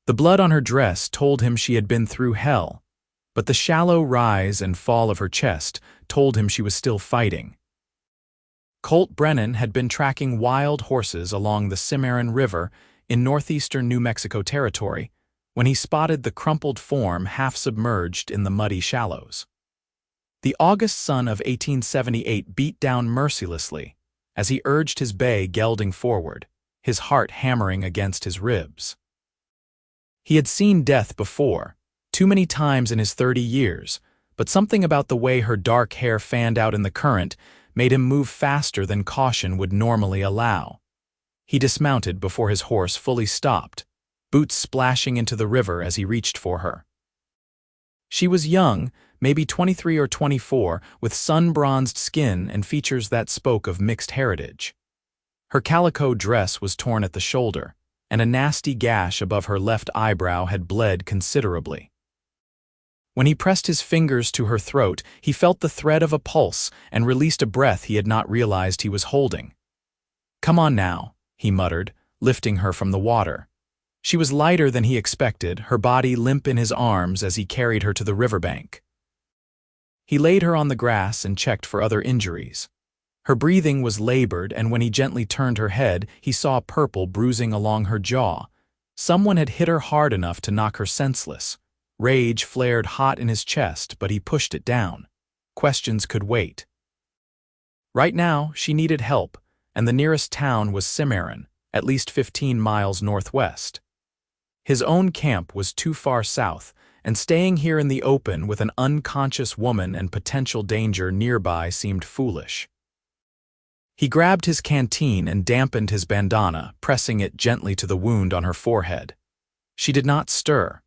The blood on her dress told him she had been through hell, but the shallow rise and fall of her chest told him she was still fighting. Colt Brennan had been tracking wild horses along the Cimarron River in northeastern New Mexico territory when he spotted the crumpled form half-submerged in the muddy shallows. The August sun of 1878 beat down mercilessly as he urged his bay gelding forward, his heart hammering against his ribs. He had seen death before, too many times in his 30 years, but something about the way her dark hair fanned out in the current made him move faster than caution would normally allow. He dismounted before his horse fully stopped, boots splashing into the river as he reached for her. She was young, maybe 23 or 24, with sun-bronzed skin and features that spoke of mixed heritage. Her calico dress was torn at the shoulder, and a nasty gash above her left eyebrow had bled considerably. When he pressed his fingers to her throat, he felt the thread of a pulse and released a breath he had not realized he was holding. "Come on now," he muttered, lifting her from the water. She was lighter than he expected, her body limp in his arms as he carried her to the riverbank. He laid her on the grass and checked for other injuries. Her breathing was labored, and when he gently turned her head, he saw purple bruising along her jaw. Someone had hit her hard enough to knock her senseless. Rage flared hot in his chest, but he pushed it down. Questions could wait. Right now, she needed help, and the nearest town was Cimarron, at least 15 miles northwest. His own camp was too far south, and staying here in the open with an unconscious woman and potential danger nearby seemed foolish. He grabbed his canteen and dampened his bandana, pressing it gently to the wound on her forehead. She did not stir.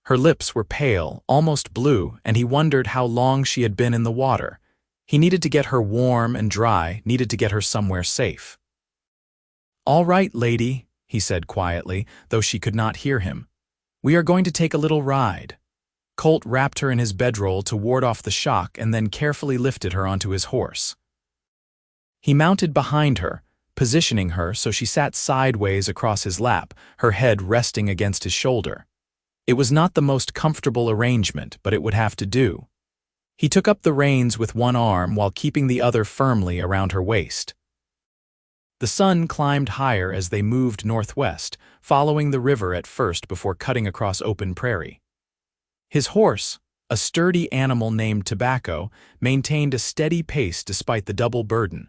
Her lips were pale, almost blue, and he wondered how long she had been in the water. He needed to get her warm and dry, needed to get her somewhere safe. "All right, lady," he said quietly, though she could not hear him. "We are going to take a little ride." Colt wrapped her in his bedroll to ward off the shock and then carefully lifted her onto his horse. He mounted behind her, positioning her so she sat sideways across his lap, her head resting against his shoulder. It was not the most comfortable arrangement, but it would have to do. He took up the reins with one arm while keeping the other firmly around her waist. The sun climbed higher as they moved northwest, following the river at first before cutting across open prairie. His horse, a sturdy animal named Tobacco, maintained a steady pace despite the double burden.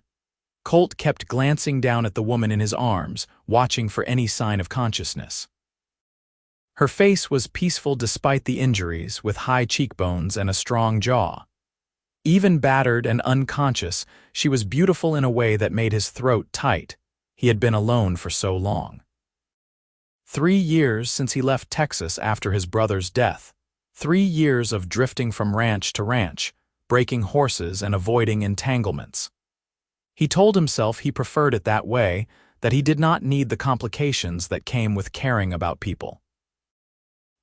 Colt kept glancing down at the woman in his arms, watching for any sign of consciousness. Her face was peaceful despite the injuries, with high cheekbones and a strong jaw. Even battered and unconscious, she was beautiful in a way that made his throat tight. He had been alone for so long. 3 years since he left Texas after his brother's death. 3 years of drifting from ranch to ranch, breaking horses and avoiding entanglements. He told himself he preferred it that way, that he did not need the complications that came with caring about people.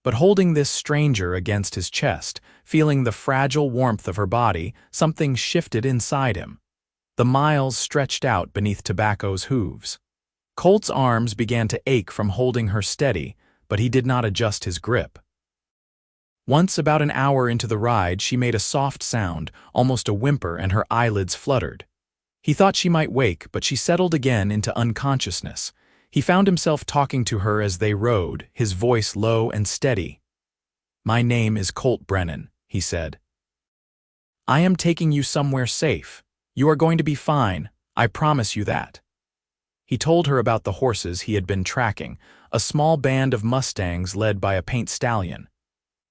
But holding this stranger against his chest, feeling the fragile warmth of her body, something shifted inside him. The miles stretched out beneath Tobacco's hooves. Colt's arms began to ache from holding her steady, but he did not adjust his grip. Once, about an hour into the ride, she made a soft sound, almost a whimper, and her eyelids fluttered. He thought she might wake, but she settled again into unconsciousness. He found himself talking to her as they rode, his voice low and steady. "My name is Colt Brennan," he said. "I am taking you somewhere safe. You are going to be fine, I promise you that." He told her about the horses he had been tracking, a small band of Mustangs led by a paint stallion.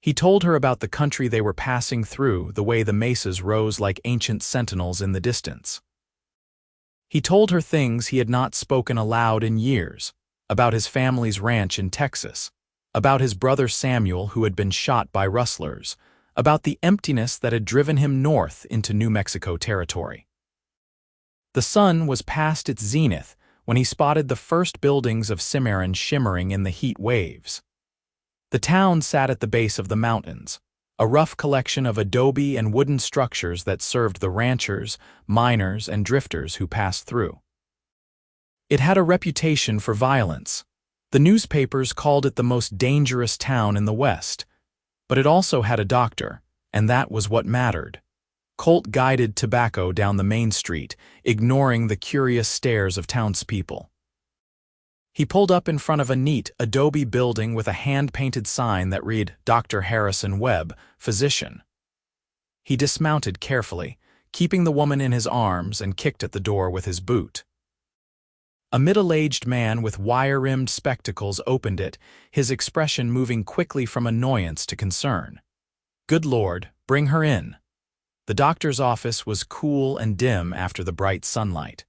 He told her about the country they were passing through, the way the mesas rose like ancient sentinels in the distance. He told her things he had not spoken aloud in years, about his family's ranch in Texas, about his brother Samuel who had been shot by rustlers, about the emptiness that had driven him north into New Mexico territory. The sun was past its zenith when he spotted the first buildings of Cimarron shimmering in the heat waves. The town sat at the base of the mountains, a rough collection of adobe and wooden structures that served the ranchers, miners, and drifters who passed through. It had a reputation for violence. The newspapers called it the most dangerous town in the West, but it also had a doctor, and that was what mattered. Colt guided Tobacco down the main street, ignoring the curious stares of townspeople. He pulled up in front of a neat adobe building with a hand-painted sign that read, Dr. Harrison Webb, Physician. He dismounted carefully, keeping the woman in his arms, and kicked at the door with his boot. A middle-aged man with wire-rimmed spectacles opened it, his expression moving quickly from annoyance to concern. "Good Lord, bring her in." The doctor's office was cool and dim after the bright sunlight.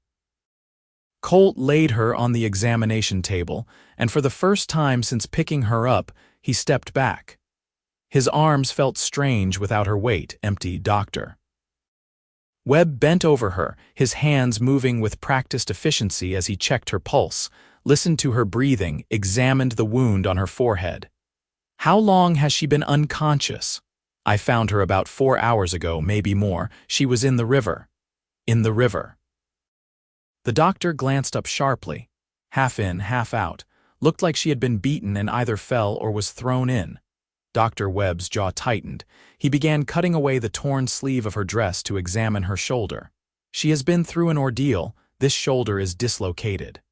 Colt laid her on the examination table, and for the first time since picking her up, he stepped back. His arms felt strange without her weight. "Empty, doctor." Webb bent over her, his hands moving with practiced efficiency as he checked her pulse, listened to her breathing, examined the wound on her forehead. "How long has she been unconscious?" "I found her about 4 hours ago, maybe more. She was in the river." "In the river." The doctor glanced up sharply. Half in, half out. Looked like she had been beaten and either fell or was thrown in. Dr. Webb's jaw tightened. He began cutting away the torn sleeve of her dress to examine her shoulder. "She has been through an ordeal. This shoulder is dislocated."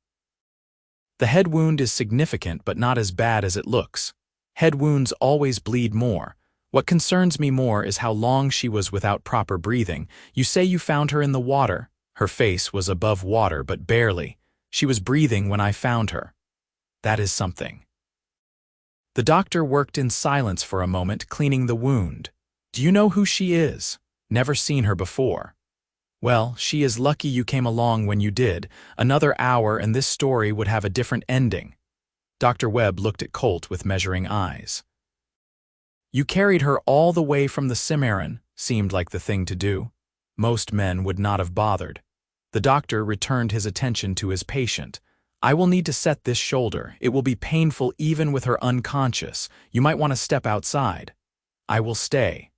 "The head wound is significant but not as bad as it looks. Head wounds always bleed more. What concerns me more is how long she was without proper breathing. You say you found her in the water." "Her face was above water, but barely. She was breathing when I found her." "That is something." The doctor worked in silence for a moment, cleaning the wound. "Do you know who she is?" "Never seen her before." "Well, she is lucky you came along when you did. Another hour and this story would have a different ending." Dr. Webb looked at Colt with measuring eyes. "You carried her all the way from the Cimarron," seemed like the thing to do. Most men would not have bothered. The doctor returned his attention to his patient. "I will need to set this shoulder. It will be painful even with her unconscious. You might want to step outside." "I will stay."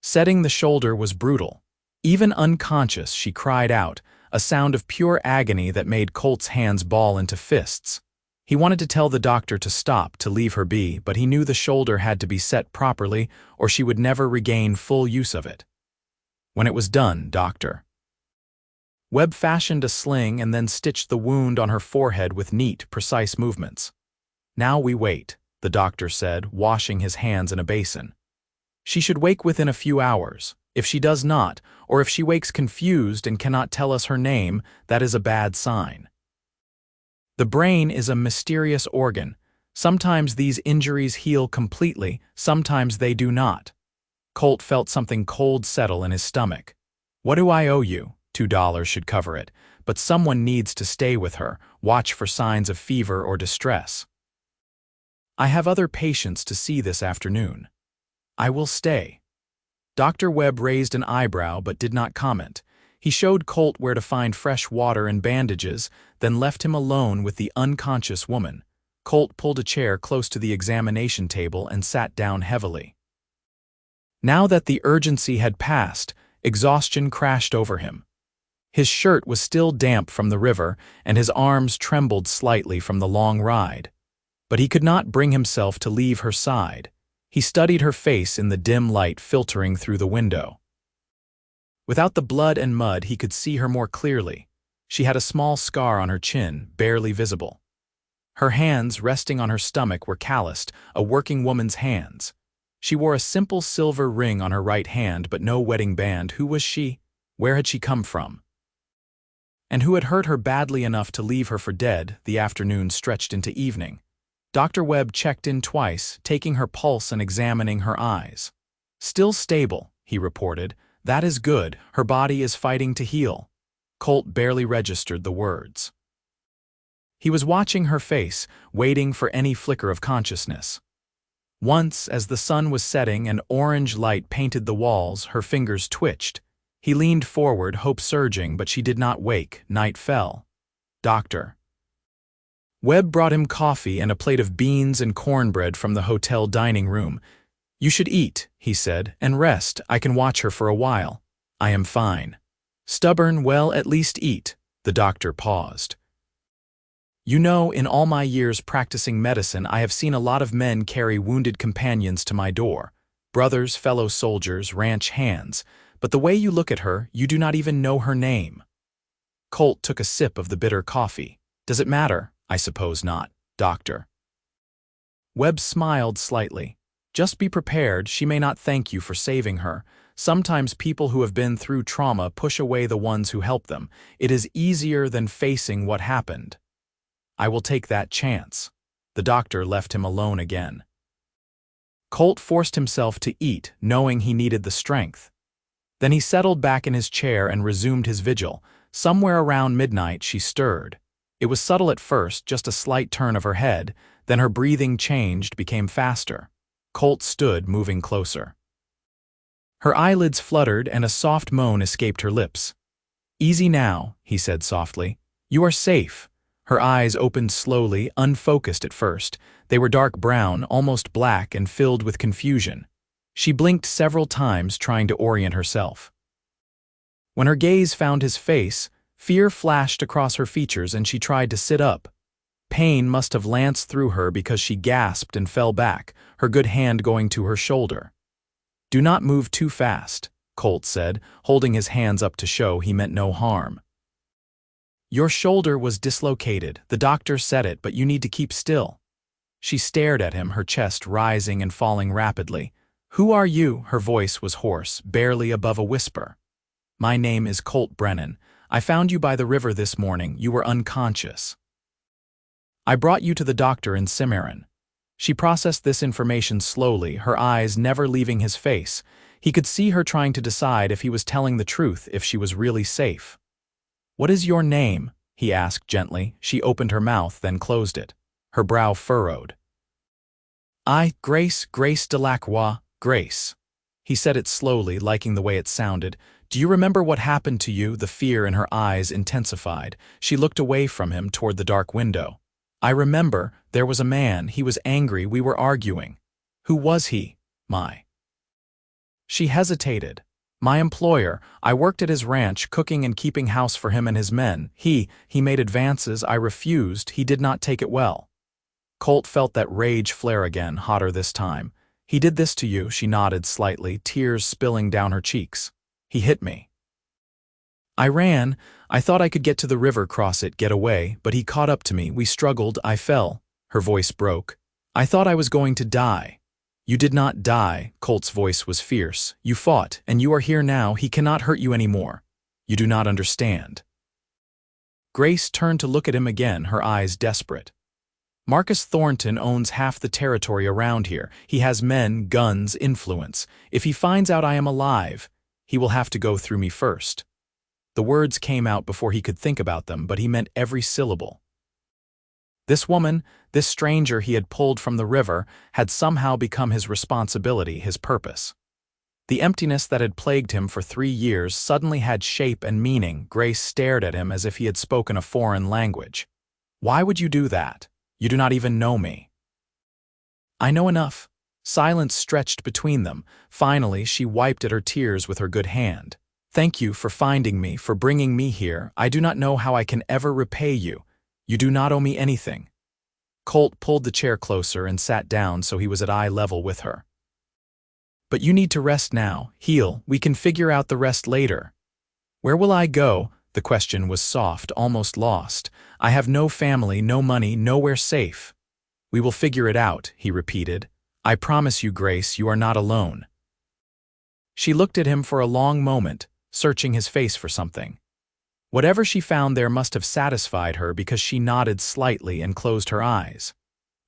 Setting the shoulder was brutal. Even unconscious, she cried out, a sound of pure agony that made Colt's hands ball into fists. He wanted to tell the doctor to stop, to leave her be, but he knew the shoulder had to be set properly or she would never regain full use of it. "When it was done, doctor." Webb fashioned a sling and then stitched the wound on her forehead with neat, precise movements. "Now we wait," the doctor said, washing his hands in a basin. "She should wake within a few hours. If she does not, or if she wakes confused and cannot tell us her name, that is a bad sign." The brain is a mysterious organ. Sometimes these injuries heal completely, sometimes they do not. Colt felt something cold settle in his stomach. "What do I owe you?" $2 should cover it, but someone needs to stay with her, watch for signs of fever or distress. "I have other patients to see this afternoon." "I will stay." Dr. Webb raised an eyebrow but did not comment. He showed Colt where to find fresh water and bandages, then left him alone with the unconscious woman. Colt pulled a chair close to the examination table and sat down heavily. Now that the urgency had passed, exhaustion crashed over him. His shirt was still damp from the river, and his arms trembled slightly from the long ride. But he could not bring himself to leave her side. He studied her face in the dim light filtering through the window. Without the blood and mud, he could see her more clearly. She had a small scar on her chin, barely visible. Her hands, resting on her stomach, were calloused, a working woman's hands. She wore a simple silver ring on her right hand, but no wedding band. Who was she? Where had she come from? And who had hurt her badly enough to leave her for dead? The afternoon stretched into evening. Dr. Webb checked in twice, taking her pulse and examining her eyes. "Still stable," he reported. "That is good. Her body is fighting to heal." Colt barely registered the words. He was watching her face, waiting for any flicker of consciousness. Once, as the sun was setting and orange light painted the walls, her fingers twitched. He leaned forward, hope surging, but she did not wake. Night fell. "Doctor." Webb brought him coffee and a plate of beans and cornbread from the hotel dining room. "You should eat," he said, "and rest. I can watch her for a while." "I am fine." "Stubborn, well, at least eat." The doctor paused. You know, in all my years practicing medicine, I have seen a lot of men carry wounded companions to my door. Brothers, fellow soldiers, ranch hands. But the way you look at her, you do not even know her name. Colt took a sip of the bitter coffee. Does it matter? I suppose not, Doctor. Webb smiled slightly. Just be prepared, she may not thank you for saving her. Sometimes people who have been through trauma push away the ones who help them. It is easier than facing what happened. I will take that chance. The doctor left him alone again. Colt forced himself to eat, knowing he needed the strength. Then he settled back in his chair and resumed his vigil. Somewhere around midnight she stirred. It was subtle at first, just a slight turn of her head, then her breathing changed, became faster. Colt stood, moving closer. Her eyelids fluttered and a soft moan escaped her lips. "Easy now," he said softly. "You are safe." Her eyes opened slowly, unfocused at first. They were dark brown, almost black, and filled with confusion. She blinked several times, trying to orient herself. When her gaze found his face, fear flashed across her features and she tried to sit up. Pain must have lanced through her because she gasped and fell back, her good hand going to her shoulder. "Do not move too fast," Colt said, holding his hands up to show he meant no harm. "Your shoulder was dislocated. The doctor said it, but you need to keep still." She stared at him, her chest rising and falling rapidly. "Who are you?" Her voice was hoarse, barely above a whisper. "My name is Colt Brennan. I found you by the river this morning. You were unconscious. I brought you to the doctor in Cimarron." She processed this information slowly, her eyes never leaving his face. He could see her trying to decide if he was telling the truth, if she was really safe. "What is your name?" he asked gently. She opened her mouth, then closed it. Her brow furrowed. Grace Delacroix, Grace." He said it slowly, liking the way it sounded. "Do you remember what happened to you?" The fear in her eyes intensified. She looked away from him toward the dark window. "I remember, there was a man, he was angry, we were arguing." "Who was he?" She hesitated. "My employer. I worked at his ranch, cooking and keeping house for him and his men. He made advances, I refused, he did not take it well." Colt felt that rage flare again, hotter this time. "He did this to you," she nodded slightly, tears spilling down her cheeks. "He hit me. I ran. I thought I could get to the river, cross it, get away, but he caught up to me. We struggled, I fell." Her voice broke. "I thought I was going to die." "You did not die," Colt's voice was fierce. "You fought, and you are here now. He cannot hurt you anymore. You do not understand." Grace turned to look at him again, her eyes desperate. "Marcus Thornton owns half the territory around here. He has men, guns, influence. If he finds out I am alive, he will have to go through me first." The words came out before he could think about them, but he meant every syllable. This woman, this stranger he had pulled from the river, had somehow become his responsibility, his purpose. The emptiness that had plagued him for 3 years suddenly had shape and meaning. Grace stared at him as if he had spoken a foreign language. "Why would you do that? You do not even know me." "I know enough." Silence stretched between them. Finally, she wiped at her tears with her good hand. "Thank you for finding me, for bringing me here. I do not know how I can ever repay you. You do not owe me anything." Colt pulled the chair closer and sat down so he was at eye level with her. "But you need to rest now, heal. We can figure out the rest later." "Where will I go?" The question was soft, almost lost. "I have no family, no money, nowhere safe." "We will figure it out," he repeated. "I promise you, Grace, you are not alone." She looked at him for a long moment, searching his face for something. Whatever she found there must have satisfied her because she nodded slightly and closed her eyes.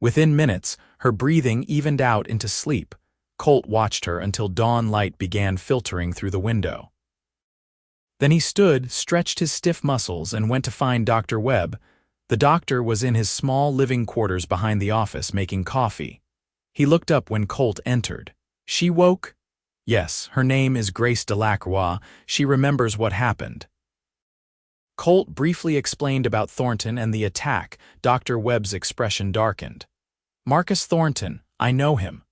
Within minutes, her breathing evened out into sleep. Colt watched her until dawn light began filtering through the window. Then he stood, stretched his stiff muscles, and went to find Dr. Webb. The doctor was in his small living quarters behind the office making coffee. He looked up when Colt entered. "She woke?" "Yes, her name is Grace Delacroix. She remembers what happened." Colt briefly explained about Thornton and the attack. Dr. Webb's expression darkened. "Marcus Thornton, I know him.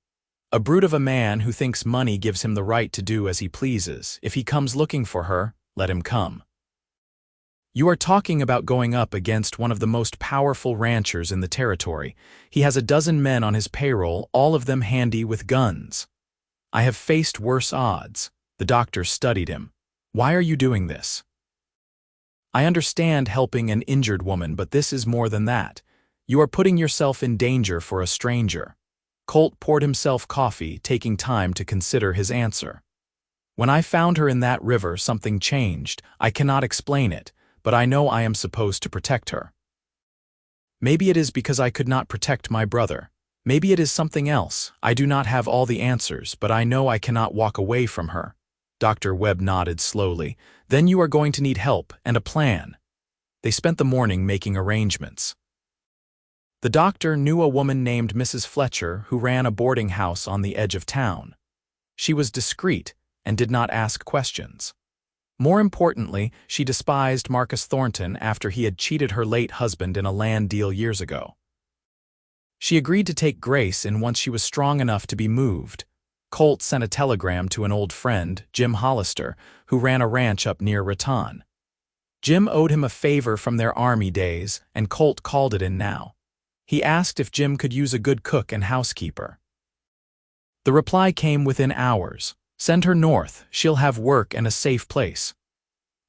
A brute of a man who thinks money gives him the right to do as he pleases. If he comes looking for her, let him come." You are talking about going up against one of the most powerful ranchers in the territory. He has a dozen men on his payroll, all of them handy with guns. I have faced worse odds. The doctor studied him. Why are you doing this? I understand helping an injured woman, but this is more than that. You are putting yourself in danger for a stranger. Colt poured himself coffee, taking time to consider his answer. When I found her in that river, something changed. I cannot explain it, but I know I am supposed to protect her. Maybe it is because I could not protect my brother. Maybe it is something else. I do not have all the answers, but I know I cannot walk away from her. Dr. Webb nodded slowly. Then you are going to need help and a plan. They spent the morning making arrangements. The doctor knew a woman named Mrs. Fletcher who ran a boarding house on the edge of town. She was discreet and did not ask questions. More importantly, she despised Marcus Thornton after he had cheated her late husband in a land deal years ago. She agreed to take Grace in once she was strong enough to be moved. Colt sent a telegram to an old friend, Jim Hollister, who ran a ranch up near Raton. Jim owed him a favor from their army days, and Colt called it in now. He asked if Jim could use a good cook and housekeeper. The reply came within hours. Send her north, she'll have work and a safe place.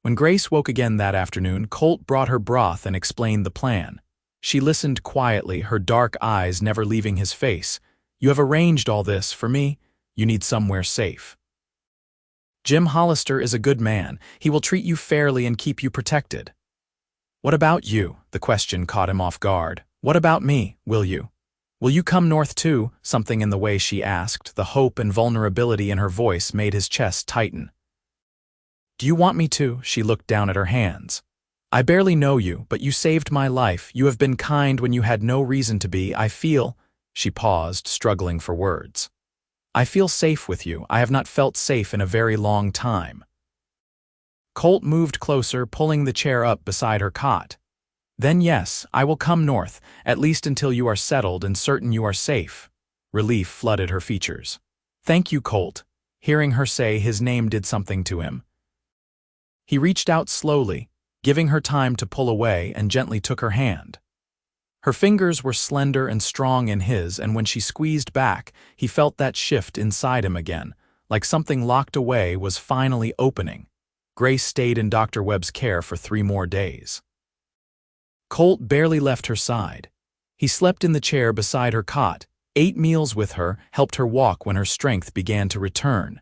When Grace woke again that afternoon, Colt brought her broth and explained the plan. She listened quietly, her dark eyes never leaving his face. You have arranged all this for me. You need somewhere safe. Jim Hollister is a good man. He will treat you fairly and keep you protected. What about you? The question caught him off guard. What about me, will you? Will you come north too? Something in the way she asked, the hope and vulnerability in her voice made his chest tighten. Do you want me to? She looked down at her hands. I barely know you, but you saved my life. You have been kind when you had no reason to be. I feel... She paused, struggling for words. I feel safe with you. I have not felt safe in a very long time. Colt moved closer, pulling the chair up beside her cot. Then yes, I will come north, at least until you are settled and certain you are safe. Relief flooded her features. Thank you, Colt. Hearing her say his name did something to him. He reached out slowly, giving her time to pull away, and gently took her hand. Her fingers were slender and strong in his, and when she squeezed back, he felt that shift inside him again, like something locked away was finally opening. Grace stayed in Dr. Webb's care for 3 more days. Colt barely left her side. He slept in the chair beside her cot, ate meals with her, helped her walk when her strength began to return.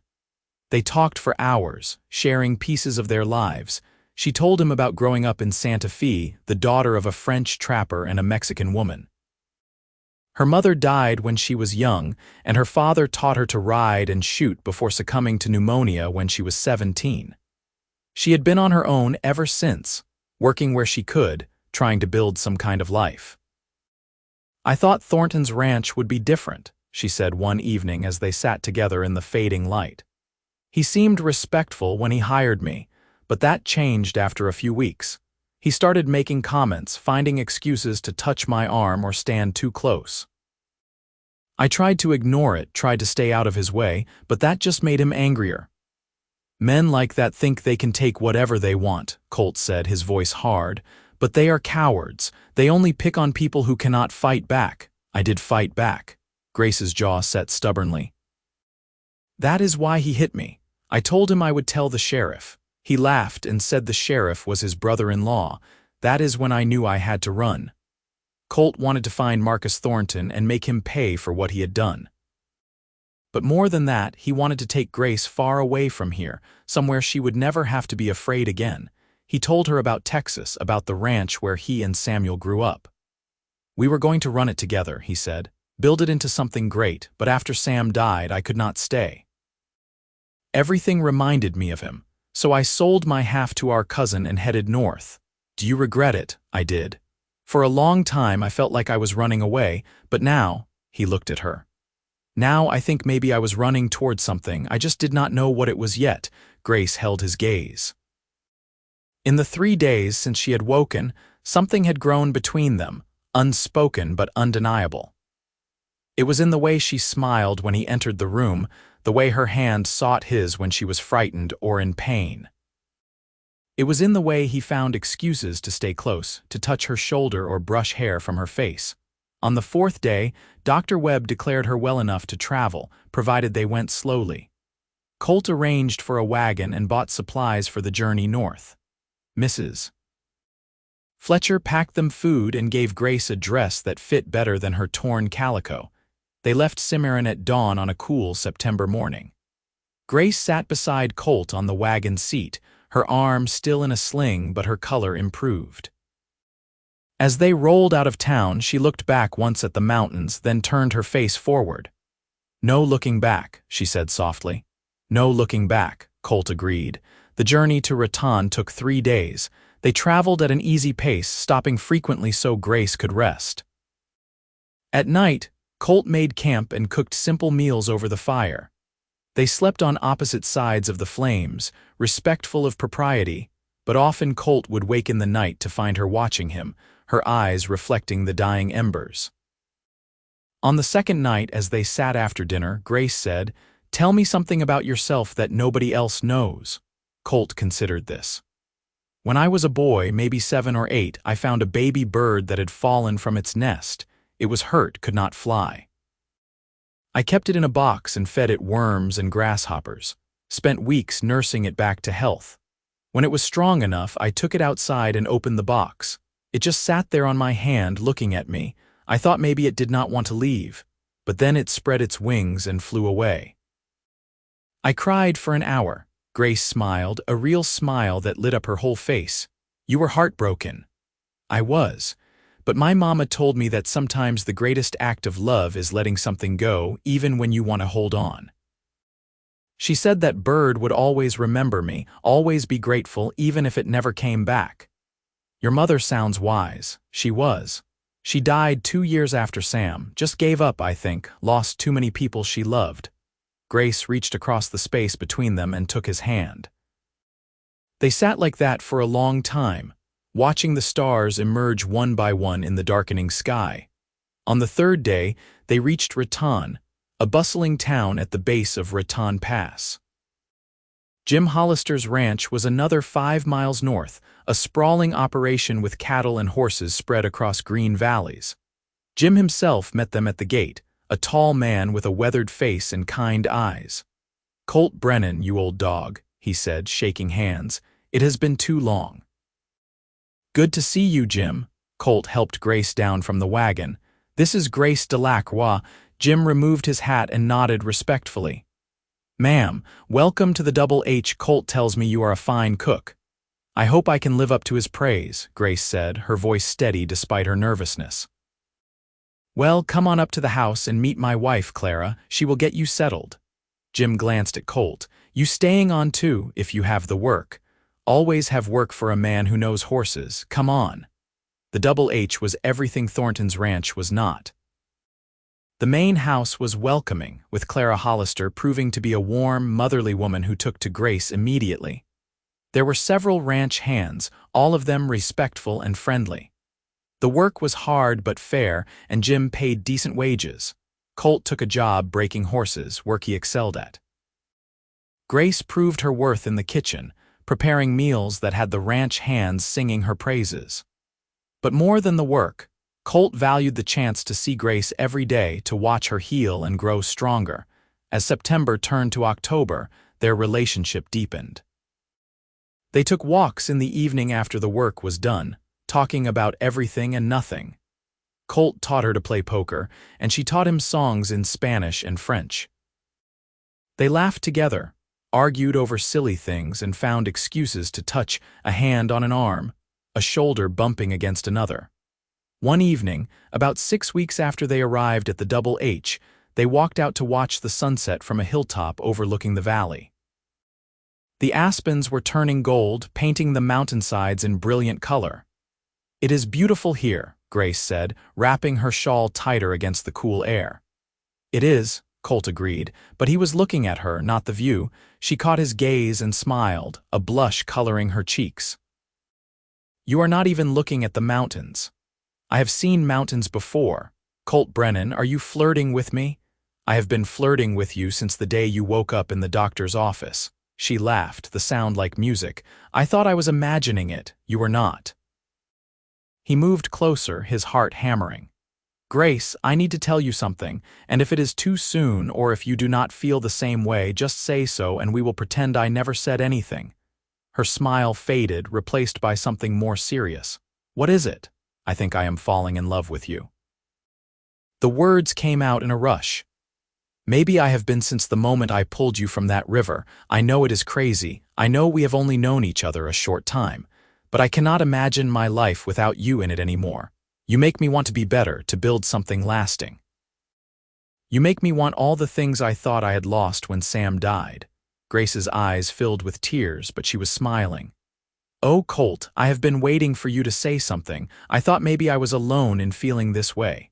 They talked for hours, sharing pieces of their lives. She told him about growing up in Santa Fe, the daughter of a French trapper and a Mexican woman. Her mother died when she was young, and her father taught her to ride and shoot before succumbing to pneumonia when she was 17. She had been on her own ever since, working where she could, trying to build some kind of life. I thought Thornton's ranch would be different, she said one evening as they sat together in the fading light. He seemed respectful when he hired me, but that changed after a few weeks. He started making comments, finding excuses to touch my arm or stand too close. I tried to ignore it, tried to stay out of his way, but that just made him angrier. Men like that think they can take whatever they want, Colt said, his voice hard. But they are cowards. They only pick on people who cannot fight back. I did fight back. Grace's jaw set stubbornly. That is why he hit me. I told him I would tell the sheriff. He laughed and said the sheriff was his brother-in-law. That is when I knew I had to run. Colt wanted to find Marcus Thornton and make him pay for what he had done. But more than that, he wanted to take Grace far away from here, somewhere she would never have to be afraid again. He told her about Texas, about the ranch where he and Samuel grew up. We were going to run it together, he said, build it into something great, but after Sam died, I could not stay. Everything reminded me of him, so I sold my half to our cousin and headed north. Do you regret it? I did. For a long time, I felt like I was running away, but now, he looked at her. Now I think maybe I was running towards something, I just did not know what it was yet. Grace held his gaze. In the 3 days since she had woken, something had grown between them, unspoken but undeniable. It was in the way she smiled when he entered the room, the way her hand sought his when she was frightened or in pain. It was in the way he found excuses to stay close, to touch her shoulder or brush hair from her face. On the fourth day, Dr. Webb declared her well enough to travel, provided they went slowly. Colt arranged for a wagon and bought supplies for the journey north. Mrs. Fletcher packed them food and gave Grace a dress that fit better than her torn calico. They left Cimarron at dawn on a cool September morning. Grace sat beside Colt on the wagon seat, her arm still in a sling but her color improved. As they rolled out of town, she looked back once at the mountains, then turned her face forward. "No looking back," she said softly. "No looking back," Colt agreed. The journey to Raton took 3 days. They traveled at an easy pace, stopping frequently so Grace could rest. At night, Colt made camp and cooked simple meals over the fire. They slept on opposite sides of the flames, respectful of propriety, but often Colt would wake in the night to find her watching him, her eyes reflecting the dying embers. On the second night, as they sat after dinner, Grace said, "Tell me something about yourself that nobody else knows." Colt considered this. "When I was a boy, maybe 7 or 8, I found a baby bird that had fallen from its nest. It was hurt, could not fly. I kept it in a box and fed it worms and grasshoppers, spent weeks nursing it back to health. When it was strong enough, I took it outside and opened the box. It just sat there on my hand looking at me. I thought maybe it did not want to leave, but then it spread its wings and flew away. I cried for an hour." Grace smiled, a real smile that lit up her whole face. "You were heartbroken." "I was. But my mama told me that sometimes the greatest act of love is letting something go, even when you want to hold on. She said that bird would always remember me, always be grateful, even if it never came back." "Your mother sounds wise." "She was. She died 2 years after Sam, just gave up, I think, lost too many people she loved." Grace reached across the space between them and took his hand. They sat like that for a long time, watching the stars emerge one by one in the darkening sky. On the third day, they reached Raton, a bustling town at the base of Raton Pass. Jim Hollister's ranch was another 5 miles north, a sprawling operation with cattle and horses spread across green valleys. Jim himself met them at the gate, a tall man with a weathered face and kind eyes. "Colt Brennan, you old dog," he said, shaking hands. "It has been too long." "Good to see you, Jim." Colt helped Grace down from the wagon. "This is Grace Delacroix." Jim removed his hat and nodded respectfully. "Ma'am, welcome to the Double H. Colt tells me you are a fine cook." "I hope I can live up to his praise," Grace said, her voice steady despite her nervousness. "Well, come on up to the house and meet my wife, Clara. She will get you settled." Jim glanced at Colt. "You staying on too, if you have the work. Always have work for a man who knows horses. Come on." The Double H was everything Thornton's ranch was not. The main house was welcoming, with Clara Hollister proving to be a warm, motherly woman who took to Grace immediately. There were several ranch hands, all of them respectful and friendly. The work was hard but fair, and Jim paid decent wages. Colt took a job breaking horses, work he excelled at. Grace proved her worth in the kitchen, preparing meals that had the ranch hands singing her praises. But more than the work, Colt valued the chance to see Grace every day, to watch her heal and grow stronger. As September turned to October, their relationship deepened. They took walks in the evening after the work was done, talking about everything and nothing. Colt taught her to play poker, and she taught him songs in Spanish and French. They laughed together, argued over silly things, and found excuses to touch, a hand on an arm, a shoulder bumping against another. One evening, about 6 weeks after they arrived at the Double H, they walked out to watch the sunset from a hilltop overlooking the valley. The aspens were turning gold, painting the mountainsides in brilliant color. "It is beautiful here," Grace said, wrapping her shawl tighter against the cool air. "It is," Colt agreed, but he was looking at her, not the view. She caught his gaze and smiled, a blush coloring her cheeks. "You are not even looking at the mountains." "I have seen mountains before." "Colt Brennan, are you flirting with me?" "I have been flirting with you since the day you woke up in the doctor's office." She laughed, the sound like music. I thought I was imagining it. You were not. He moved closer, his heart hammering. Grace, I need to tell you something, and if it is too soon or if you do not feel the same way, just say so and we will pretend I never said anything. Her smile faded, replaced by something more serious. What is it? I think I am falling in love with you. The words came out in a rush. Maybe I have been since the moment I pulled you from that river. I know it is crazy. I know we have only known each other a short time. But I cannot imagine my life without you in it anymore. You make me want to be better, to build something lasting. You make me want all the things I thought I had lost when Sam died. Grace's eyes filled with tears, but she was smiling. Oh, Colt, I have been waiting for you to say something. I thought maybe I was alone in feeling this way.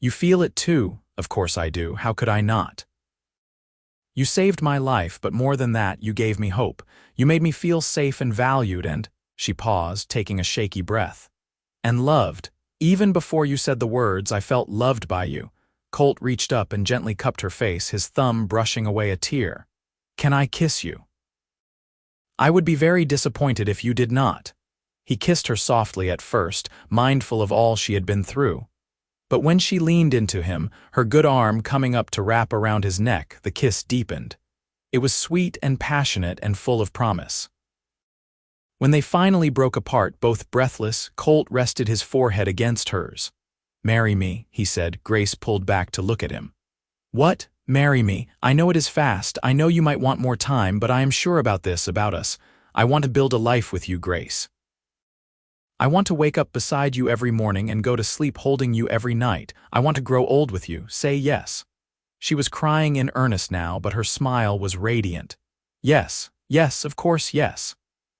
You feel it too. Of course I do. How could I not? You saved my life, but more than that, you gave me hope. You made me feel safe and valued and, she paused, taking a shaky breath, and loved. Even before you said the words, I felt loved by you. Colt reached up and gently cupped her face, his thumb brushing away a tear. Can I kiss you? I would be very disappointed if you did not. He kissed her softly at first, mindful of all she had been through. But when she leaned into him, her good arm coming up to wrap around his neck, the kiss deepened. It was sweet and passionate and full of promise. When they finally broke apart, both breathless, Colt rested his forehead against hers. Marry me, he said. Grace pulled back to look at him. What? Marry me. I know it is fast. I know you might want more time, but I am sure about this, about us. I want to build a life with you, Grace. I want to wake up beside you every morning and go to sleep holding you every night. I want to grow old with you. Say yes. She was crying in earnest now, but her smile was radiant. Yes, yes, of course, yes.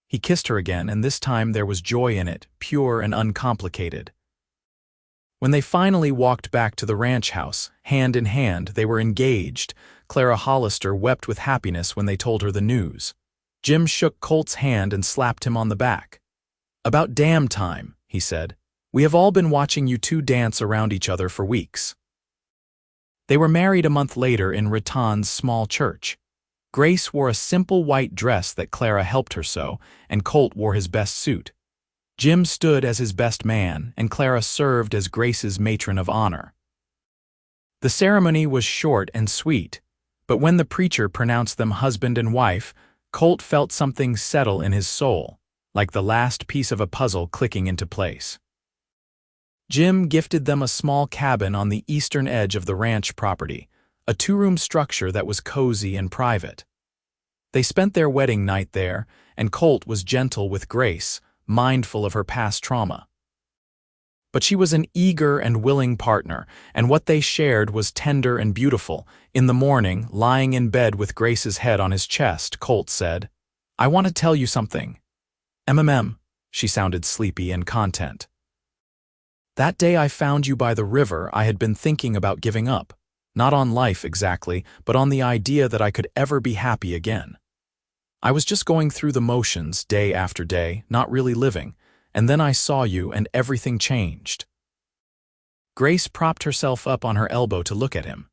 He kissed her again, and this time there was joy in it, pure and uncomplicated. When they finally walked back to the ranch house, hand in hand, they were engaged. Clara Hollister wept with happiness when they told her the news. Jim shook Colt's hand and slapped him on the back. About damn time, he said. We have all been watching you two dance around each other for weeks. They were married a month later in Raton's small church. Grace wore a simple white dress that Clara helped her sew, and Colt wore his best suit. Jim stood as his best man, and Clara served as Grace's matron of honor. The ceremony was short and sweet, but when the preacher pronounced them husband and wife, Colt felt something settle in his soul, like the last piece of a puzzle clicking into place. Jim gifted them a small cabin on the eastern edge of the ranch property, a two-room structure that was cozy and private. They spent their wedding night there, and Colt was gentle with Grace, mindful of her past trauma. But she was an eager and willing partner, and what they shared was tender and beautiful. In the morning, lying in bed with Grace's head on his chest, Colt said, I want to tell you something. She sounded sleepy and content. That day I found you by the river, I had been thinking about giving up. Not on life exactly, but on the idea that I could ever be happy again. I was just going through the motions day after day, not really living, and then I saw you and everything changed. Grace propped herself up on her elbow to look at him.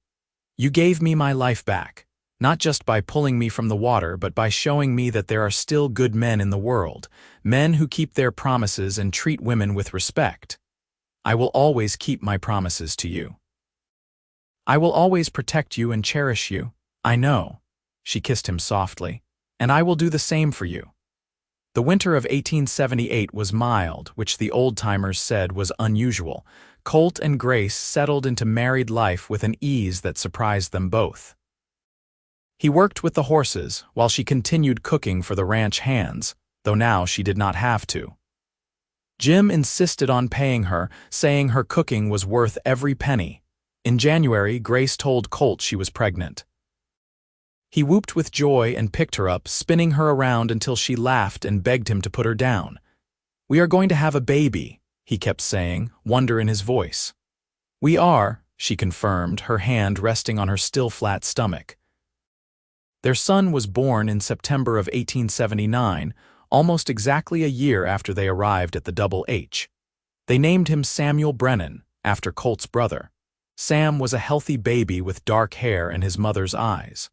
You gave me my life back, not just by pulling me from the water, but by showing me that there are still good men in the world, men who keep their promises and treat women with respect. I will always keep my promises to you. I will always protect you and cherish you. I know. She kissed him softly. And I will do the same for you. The winter of 1878 was mild, which the old-timers said was unusual. Colt and Grace settled into married life with an ease that surprised them both. He worked with the horses, while she continued cooking for the ranch hands, though now she did not have to. Jim insisted on paying her, saying her cooking was worth every penny. In January, Grace told Colt she was pregnant. He whooped with joy and picked her up, spinning her around until she laughed and begged him to put her down. We are going to have a baby, he kept saying, wonder in his voice. We are, she confirmed, her hand resting on her still flat stomach. Their son was born in September of 1879, almost exactly a year after they arrived at the Double H. They named him Samuel Brennan, after Colt's brother. Sam was a healthy baby with dark hair and his mother's eyes.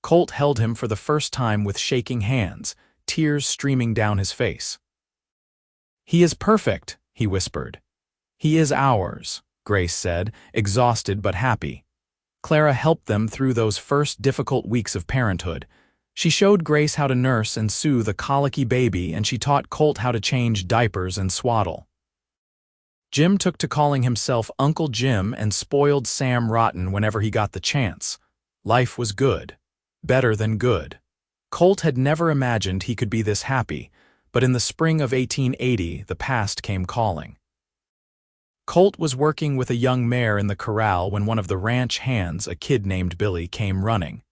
Colt held him for the first time with shaking hands, tears streaming down his face. "He is perfect," he whispered. "He is ours," Grace said, exhausted but happy. Clara helped them through those first difficult weeks of parenthood. She showed Grace how to nurse and soothe a colicky baby, and she taught Colt how to change diapers and swaddle. Jim took to calling himself Uncle Jim and spoiled Sam rotten whenever he got the chance. Life was good. Better than good. Colt had never imagined he could be this happy, but in the spring of 1880 the past came calling. Colt was working with a young mare in the corral when one of the ranch hands, a kid named Billy, came running.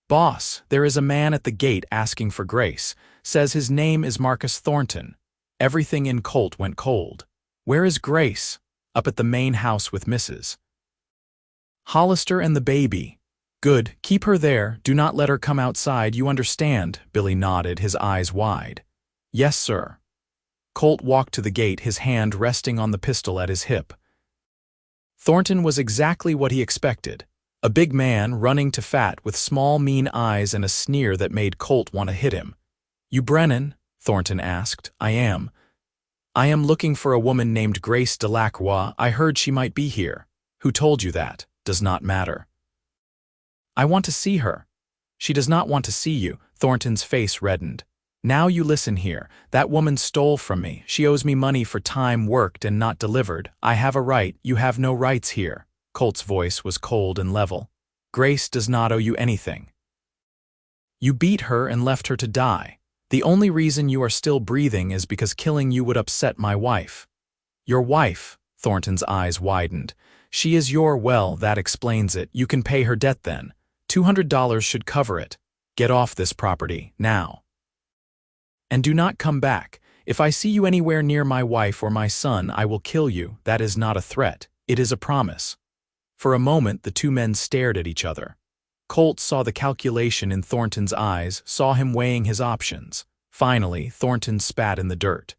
"Boss, there is a man at the gate asking for Grace. Says his name is Marcus Thornton." Everything in Colt went cold. "Where is Grace?" "Up at the main house with Mrs. Hollister and the baby." "Good, keep her there, do not let her come outside, you understand?" Billy nodded, his eyes wide. "Yes, sir." Colt walked to the gate, his hand resting on the pistol at his hip. Thornton was exactly what he expected. A big man, running to fat, with small, mean eyes and a sneer that made Colt want to hit him. "You Brennan?" Thornton asked. "I am. I am looking for a woman named Grace Delacroix. I heard she might be here." "Who told you that?" "Does not matter." "I want to see her." "She does not want to see you." Thornton's face reddened. "Now you listen here. That woman stole from me. She owes me money for time worked and not delivered. I have a right. You have no rights here." Colt's voice was cold and level. "Grace does not owe you anything. You beat her and left her to die. The only reason you are still breathing is because killing you would upset my wife." "Your wife?" Thornton's eyes widened. "She is well, that explains it. You can pay her debt then. $200 should cover it. Get off this property, now. And do not come back. If I see you anywhere near my wife or my son, I will kill you. That is not a threat. It is a promise." For a moment, the two men stared at each other. Colt saw the calculation in Thornton's eyes, saw him weighing his options. Finally, Thornton spat in the dirt.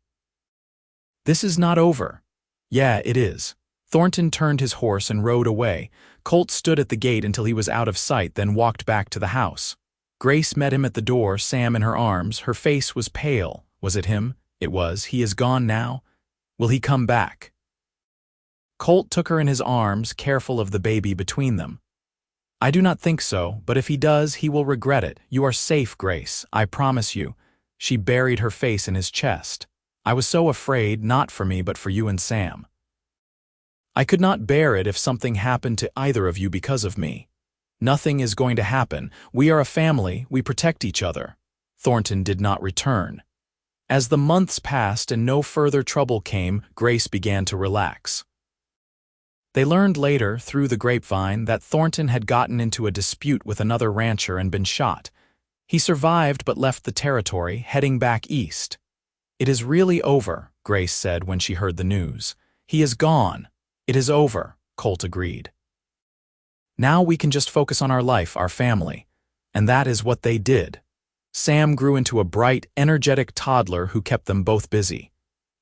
"This is not over." "Yeah, it is." Thornton turned his horse and rode away. Colt stood at the gate until he was out of sight, then walked back to the house. Grace met him at the door, Sam in her arms. Her face was pale. Was it him? It was. "He is gone now? Will he come back?" Colt took her in his arms, careful of the baby between them. "I do not think so, but if he does, he will regret it. You are safe, Grace, I promise you." She buried her face in his chest. "I was so afraid, not for me, but for you and Sam. I could not bear it if something happened to either of you because of me. Nothing is going to happen. We are a family, we protect each other." Thornton did not return. As the months passed and no further trouble came, Grace began to relax. They learned later, through the grapevine, that Thornton had gotten into a dispute with another rancher and been shot. He survived but left the territory, heading back east. "It is really over," Grace said when she heard the news. "He is gone." "It is over," Colt agreed. "Now we can just focus on our life, our family." And that is what they did. Sam grew into a bright, energetic toddler who kept them both busy.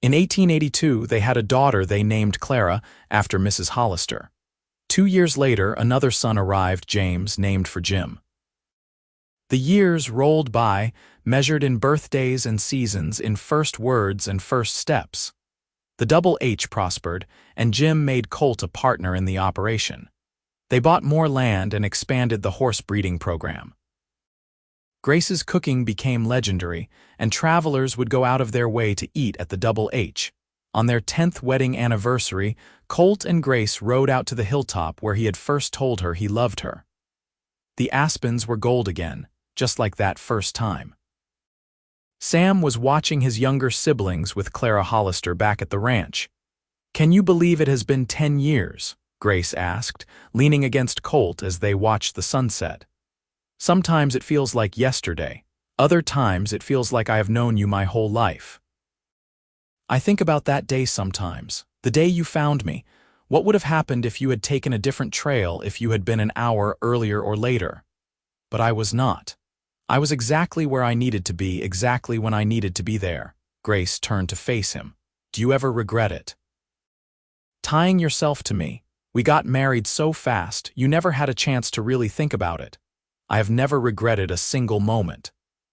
In 1882, they had a daughter they named Clara, after Mrs. Hollister. 2 years later, another son arrived, James, named for Jim. The years rolled by, measured in birthdays and seasons, in first words and first steps. The Double H prospered, and Jim made Colt a partner in the operation. They bought more land and expanded the horse breeding program. Grace's cooking became legendary, and travelers would go out of their way to eat at the Double H. On their 10th wedding anniversary, Colt and Grace rode out to the hilltop where he had first told her he loved her. The aspens were gold again, just like that first time. Sam was watching his younger siblings with Clara Hollister back at the ranch. "Can you believe it has been 10 years?" Grace asked, leaning against Colt as they watched the sunset. "Sometimes it feels like yesterday. Other times it feels like I have known you my whole life. I think about that day sometimes, the day you found me. What would have happened if you had taken a different trail, if you had been an hour earlier or later? But I was not. I was exactly where I needed to be, exactly when I needed to be there." Grace turned to face him. "Do you ever regret it? Tying yourself to me. We got married so fast, you never had a chance to really think about it." I have never regretted a single moment."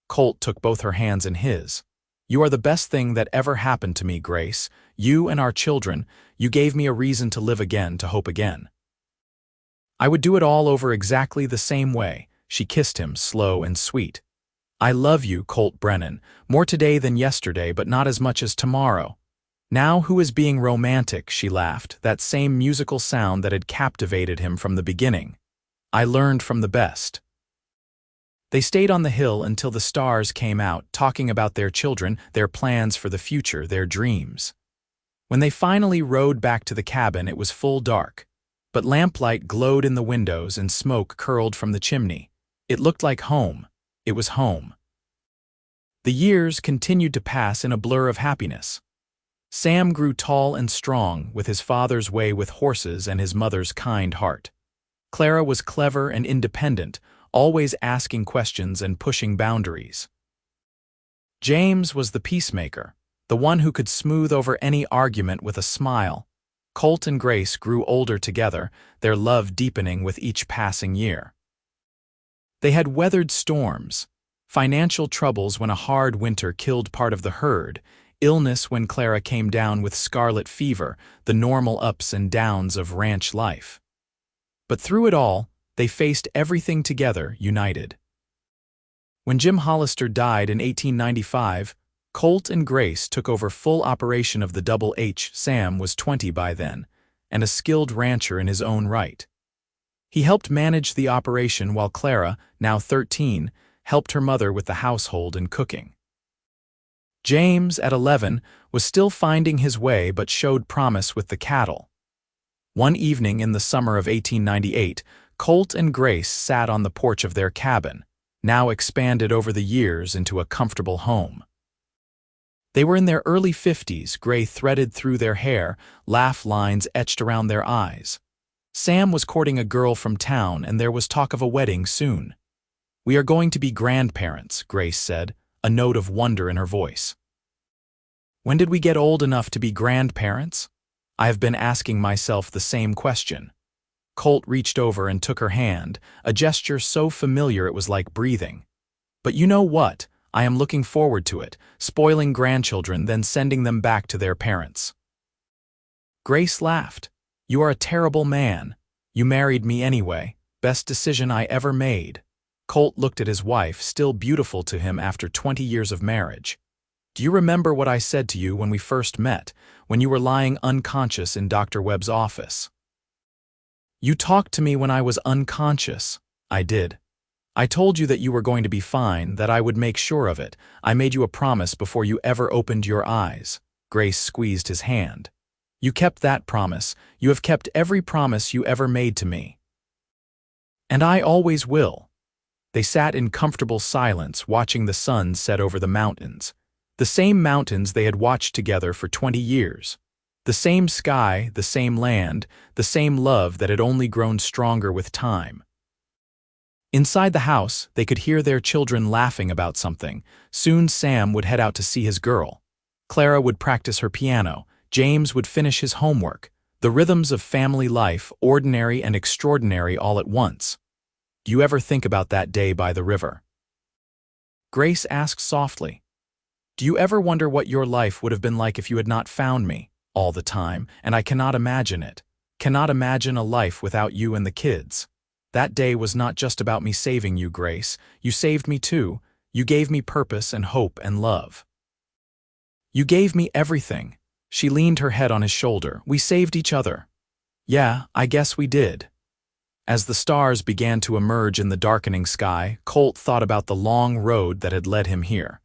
Colt took both her hands in his. "You are the best thing that ever happened to me, Grace. You and our children, you gave me a reason to live again, to hope again. I would do it all over exactly the same way." She kissed him, slow and sweet. "I love you, Colt Brennan, more today than yesterday, but not as much as tomorrow." "Now who is being romantic?" she laughed, that same musical sound that had captivated him from the beginning. "I learned from the best." They stayed on the hill until the stars came out, talking about their children, their plans for the future, their dreams. When they finally rode back to the cabin, it was full dark, but lamplight glowed in the windows and smoke curled from the chimney. It looked like home. It was home. The years continued to pass in a blur of happiness. Sam grew tall and strong, with his father's way with horses and his mother's kind heart. Clara was clever and independent, always asking questions and pushing boundaries. James was the peacemaker, the one who could smooth over any argument with a smile. Colt and Grace grew older together, their love deepening with each passing year. They had weathered storms, financial troubles when a hard winter killed part of the herd, illness when Clara came down with scarlet fever, the normal ups and downs of ranch life. But through it all, they faced everything together, united. When Jim Hollister died in 1895, Colt and Grace took over full operation of the Double H. Sam was 20 by then, and a skilled rancher in his own right. He helped manage the operation while Clara, now 13, helped her mother with the household and cooking. James, at 11, was still finding his way but showed promise with the cattle. One evening in the summer of 1898, Colt and Grace sat on the porch of their cabin, now expanded over the years into a comfortable home. They were in their early 50s, gray threaded through their hair, laugh lines etched around their eyes. Sam was courting a girl from town, and there was talk of a wedding soon. "We are going to be grandparents," Grace said, a note of wonder in her voice. "When did we get old enough to be grandparents? I have been asking myself the same question." Colt reached over and took her hand, a gesture so familiar it was like breathing. "But you know what? I am looking forward to it, spoiling grandchildren, then sending them back to their parents." Grace laughed. "You are a terrible man. You married me anyway. Best decision I ever made." Colt looked at his wife, still beautiful to him after 20 years of marriage. "Do you remember what I said to you when we first met, when you were lying unconscious in Dr. Webb's office?" "You talked to me when I was unconscious." "I did. I told you that you were going to be fine, that I would make sure of it. I made you a promise before you ever opened your eyes." Grace squeezed his hand. "You kept that promise. You have kept every promise you ever made to me. And I always will." They sat in comfortable silence, watching the sun set over the mountains. The same mountains they had watched together for 20 years. The same sky, the same land, the same love that had only grown stronger with time. Inside the house, they could hear their children laughing about something. Soon Sam would head out to see his girl. Clara would practice her piano. James would finish his homework. The rhythms of family life, ordinary and extraordinary all at once. "Do you ever think about that day by the river?" Grace asked softly. "Do you ever wonder what your life would have been like if you had not found me all the time? And I cannot imagine it. Cannot imagine a life without you and the kids. That day was not just about me saving you, Grace. You saved me too. You gave me purpose and hope and love. You gave me everything." She leaned her head on his shoulder. "We saved each other." "Yeah, I guess we did." As the stars began to emerge in the darkening sky, Colt thought about the long road that had led him here.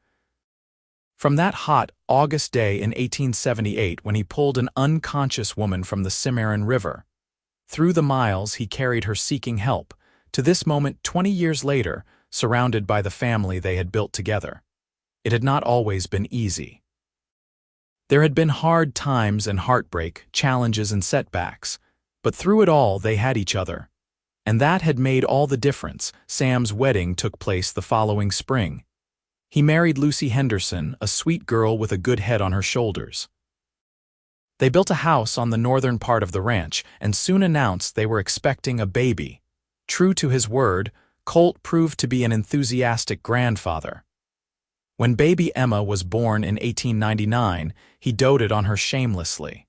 From that hot August day in 1878 when he pulled an unconscious woman from the Cimarron River. Through the miles he carried her seeking help, to this moment 20 years later, surrounded by the family they had built together. It had not always been easy. There had been hard times and heartbreak, challenges and setbacks, but through it all they had each other. And that had made all the difference. Sam's wedding took place the following spring. He married Lucy Henderson, a sweet girl with a good head on her shoulders. They built a house on the northern part of the ranch and soon announced they were expecting a baby. True to his word, Colt proved to be an enthusiastic grandfather. When baby Emma was born in 1899, he doted on her shamelessly.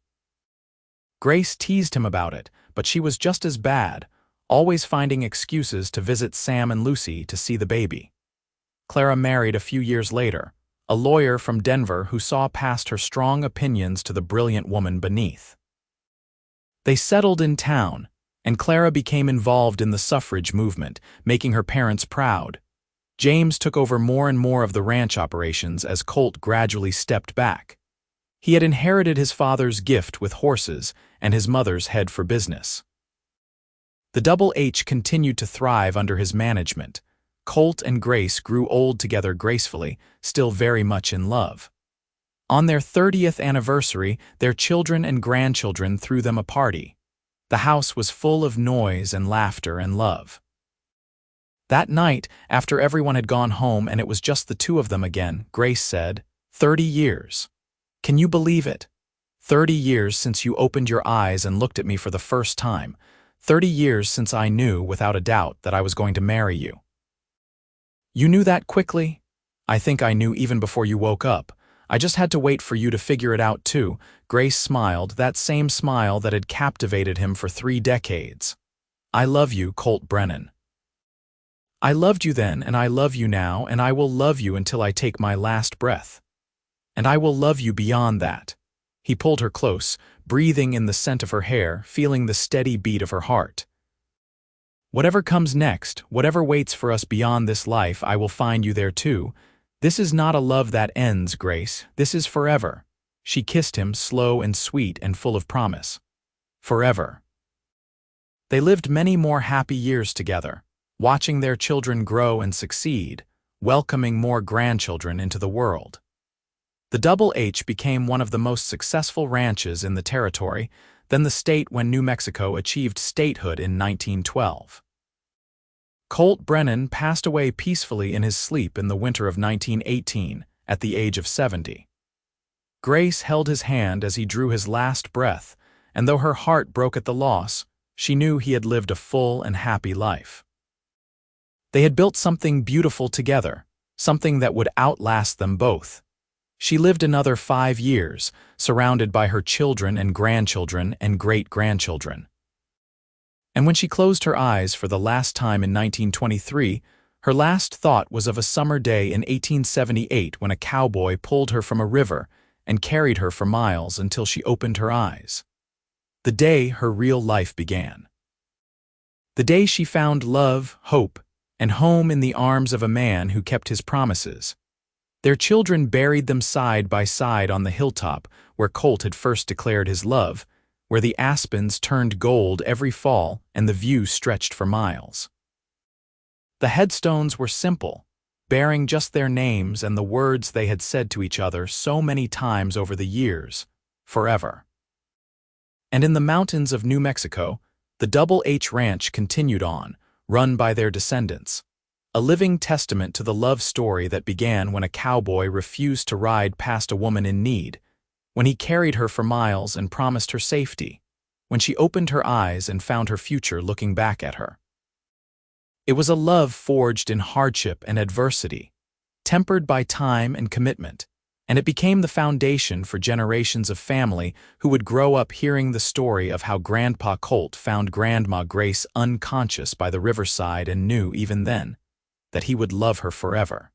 Grace teased him about it, but she was just as bad, always finding excuses to visit Sam and Lucy to see the baby. Clara married a few years later, a lawyer from Denver who saw past her strong opinions to the brilliant woman beneath. They settled in town, and Clara became involved in the suffrage movement, making her parents proud. James took over more and more of the ranch operations as Colt gradually stepped back. He had inherited his father's gift with horses and his mother's head for business. The Double H continued to thrive under his management. Colt and Grace grew old together gracefully, still very much in love. On their 30th anniversary, their children and grandchildren threw them a party. The house was full of noise and laughter and love. That night, after everyone had gone home and it was just the two of them again, Grace said, 30 years. Can you believe it? 30 years since you opened your eyes and looked at me for the first time. 30 years since I knew, without a doubt, that I was going to marry you. You knew that quickly? I think I knew even before you woke up. I just had to wait for you to figure it out too. Grace smiled, that same smile that had captivated him for 3 decades. I love you, Colt Brennan. I loved you then, and I love you now, and I will love you until I take my last breath. And I will love you beyond that. He pulled her close, breathing in the scent of her hair, feeling the steady beat of her heart. Whatever comes next, whatever waits for us beyond this life, I will find you there too. This is not a love that ends, Grace. This is forever. She kissed him, slow and sweet and full of promise. Forever. They lived many more happy years together, watching their children grow and succeed, welcoming more grandchildren into the world. The Double H became one of the most successful ranches in the territory, then the state when New Mexico achieved statehood in 1912. Colt Brennan passed away peacefully in his sleep in the winter of 1918, at the age of 70. Grace held his hand as he drew his last breath, and though her heart broke at the loss, she knew he had lived a full and happy life. They had built something beautiful together, something that would outlast them both. She lived another 5 years, surrounded by her children and grandchildren and great-grandchildren. And when she closed her eyes for the last time in 1923, her last thought was of a summer day in 1878 when a cowboy pulled her from a river and carried her for miles until she opened her eyes. The day her real life began. The day she found love, hope, and home in the arms of a man who kept his promises. Their children buried them side by side on the hilltop where Colt had first declared his love, where the aspens turned gold every fall and the view stretched for miles. The headstones were simple, bearing just their names and the words they had said to each other so many times over the years, forever. And in the mountains of New Mexico, the Double H Ranch continued on, run by their descendants. A living testament to the love story that began when a cowboy refused to ride past a woman in need, when he carried her for miles and promised her safety, when she opened her eyes and found her future looking back at her. It was a love forged in hardship and adversity, tempered by time and commitment, and it became the foundation for generations of family who would grow up hearing the story of how Grandpa Colt found Grandma Grace unconscious by the riverside and knew even then that he would love her forever.